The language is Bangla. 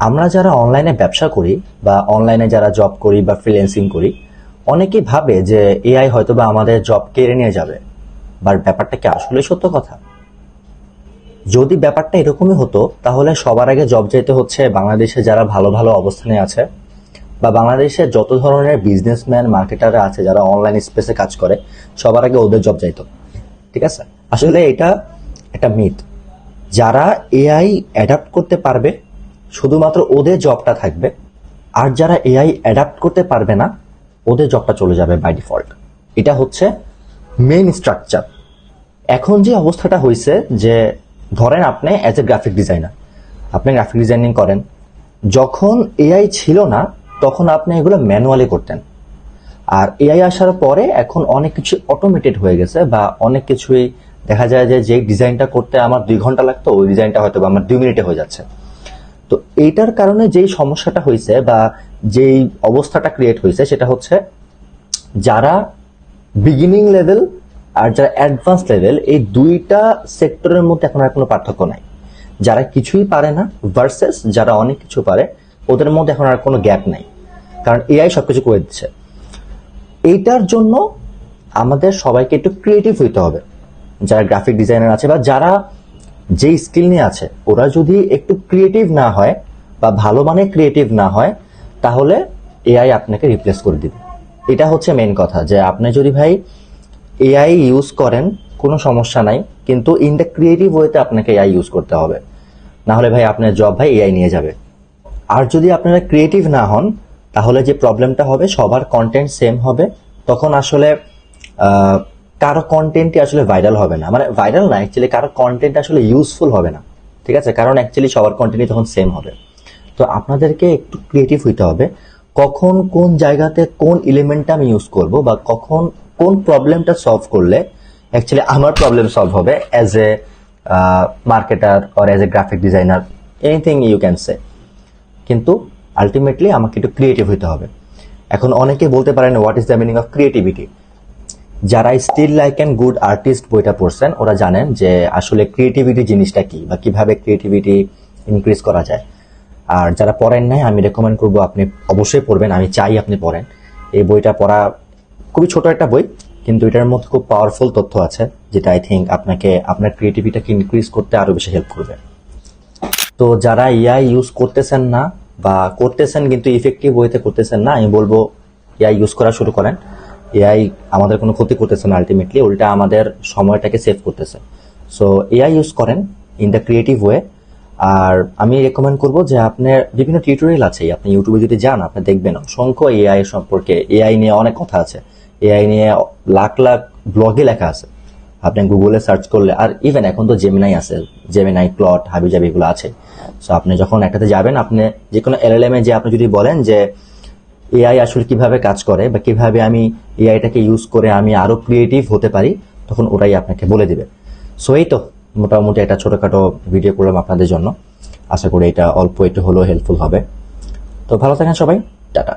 আমরা যারা অনলাইনে ব্যবসা করি বা অনলাইনে যারা জব করি বা ফ্রিল্যান্সিং করি, অনেকেই ভাবে যে এআই হয়তোবা আমাদের জব কেড়ে নিয়ে যাবে। বাট ব্যাপারটা কি আসলে সত্য কথা? যদি ব্যাপারটা এরকমই হতো তাহলে সবার আগে জব যেতে হচ্ছে বাংলাদেশে যারা ভালো ভালো অবস্থানে আছে বা বাংলাদেশে যত ধরনের বিজনেসম্যান মার্কেটাররা আছে যারা অনলাইন স্পেসে কাজ করে, সবার আগে ওদের জব যাইতো। ঠিক আছে, আসলে এটা একটা মিথ। যারা এআই অ্যাডাপ্ট করতে পারবে শুধুমাত্র ওদের জবটা থাকবে, আর যারা এআই অ্যাডাপ্ট করতে পারবে না ওদের জবটা চলে যাবে বাই ডিফল্ট। এটা হচ্ছে মেইন স্ট্রাকচার। এখন যে অবস্থাটা হয়েছে যে ধরেন আপনি অ্যাজ এ গ্রাফিক ডিজাইনার, আপনি গ্রাফিক ডিজাইনিং করেন, যখন এআই ছিল না তখন আপনি এগুলো ম্যানুয়ালি করতেন। আর এআই আসার পরে এখন অনেক কিছু অটোমেটেড হয়ে গেছে বা অনেক কিছুই দেখা যায় যে যেই ডিজাইনটা করতে আমার 2 ঘন্টা লাগতো ওই ডিজাইনটা হয়তো আমার 2 মিনিটে হয়ে যাচ্ছে। তো এইটার কারণে যেই সমস্যাটা হয়েছে বা যেই অবস্থাটা ক্রিয়েট হয়েছে সেটা হচ্ছে যারা বিগিনিং লেভেল আর যারা অ্যাডভান্স লেভেল, এই দুইটা সেক্টরের মধ্যে এখন আর কোনো পার্থক্য নাই। যারা কিছুই পারে না ভার্সেস যারা অনেক কিছু পারে, ওদের মধ্যে এখন আর কোনো গ্যাপ নাই, কারণ এআই সবকিছু করে দিচ্ছে। এইটার জন্য আমাদের সবাইকে একটু ক্রিয়েটিভ হইতে হবে। যারা গ্রাফিক ডিজাইনার আছে বা যারা যেই স্কিল নিয়ে আছে, ওরা যদি একটু ক্রিয়েটিভ না হয় বা ভালো মানের ক্রিয়েটিভ না হয় তাহলে এআই আপনাকে রিপ্লেস করে দিবে। এটা হচ্ছে মেইন কথা, যে আপনি যদি ভাই এআই ইউজ করেন কোনো সমস্যা নাই, কিন্তু ইন দ্য ক্রিয়েটিভ ওয়েতে আপনাকে এআই ইউজ করতে হবে, না হলে ভাই আপনার জব ভাই এআই নিয়ে যাবে। আর যদি আপনারা ক্রিয়েটিভ না হন তাহলে যে প্রবলেমটা হবে, সবার কন্টেন্ট সেম হবে, তখন আসলে কারো কন্টেন্টই আসলে ভাইরাল হবে না। মানে ভাইরাল না, অ্যাকচুয়ালি কারো কন্টেন্ট আসলে ইউজফুল হবে না। ঠিক আছে, কারণ অ্যাকচুয়ালি সবার কন্টেন্টই তখন সেম হবে। তো আপনাদেরকে একটু ক্রিয়েটিভ হইতে হবে, কখন কোন জায়গাতে কোন এলিমেন্টটা আমি ইউজ করব বা কখন কোন প্রবলেমটা সলভ করলে অ্যাকচুয়ালি আমার প্রবলেম সলভ হবে as a marketer or as a graphic designer, anything you can say. কিন্তু আলটিমেটলি আমাকে একটু ক্রিয়েটিভ হইতে হবে। এখন অনেকে বলতে পারেন what is the meaning of creativity. যারা still like and good artist বইটা পড়ছেন ওরা জানেন যে আসলে ক্রিয়েটিভিটি জিনিসটা কি বা কিভাবে ক্রিয়েটিভিটি ইনক্রিজ করা যায়। আর যারা পড়েন নাই, আমি রেকমেন্ড করবো আপনি অবশ্যই পড়বেন, আমি চাই আপনি পড়েন। এই বইটা পড়া খুবই ছোট একটা বই, কিন্তু এটার মধ্যে খুব পাওয়ারফুল তথ্য আছে যেটা আই থিঙ্ক আপনাকে আপনার ক্রিয়েটিভিটাকে ইনক্রিজ করতে আরো বেশি হেল্প করবে। তো যারা এআই ইউজ করতেছেন না বা করতেছেন কিন্তু ইফেক্টিভ ওয়েতে করতেছেন না, আমি বলবো এআই ইউজ করা শুরু করেন। এআই আমাদের কোনো ক্ষতি করতেছে না, আলটিমেটলি উল্টা আমাদের সময়টাকে সেভ করতেছে। সো এআই ইউজ করেন ইন দ্য ক্রিয়েটিভ ওয়ে। আর আমি রেকমেন্ড করবো যে আপনার বিভিন্ন টিউটোরিয়াল আছে, আপনি ইউটিউবে যদি যান আপনি দেখবেন অসংখ্য এআই সম্পর্কে, এআই নিয়ে অনেক কথা আছে, এআই নিয়ে লাখ লাখ ব্লগে লেখা আছে। আপনি গুগলে সার্চ করলে, আর ইভেন এখন তো জেমিনাই আছে, জেমিনাই, ক্লড, হাবিজাবি এগুলো আছে। সো আপনি যখন একটাতে যাবেন, আপনি যে কোনো এলএলএম এ যে আপনি যদি বলেন যে এআই আসলে কিভাবে কাজ করে বা কিভাবে আমি এআইটাকে ইউজ করে আমি আরো ক্রিয়েটিভ হতে পারি, তখন ওরাই আপনাকে বলে দিবে। সো এই তো মোটামুটি একটা ছোটখাটো ভিডিও করলাম আপনাদের জন্য। আশা করি এটা অল্প একটু হলেও হেল্পফুল হবে। তো ভালো থাকেন সবাই, টাটা।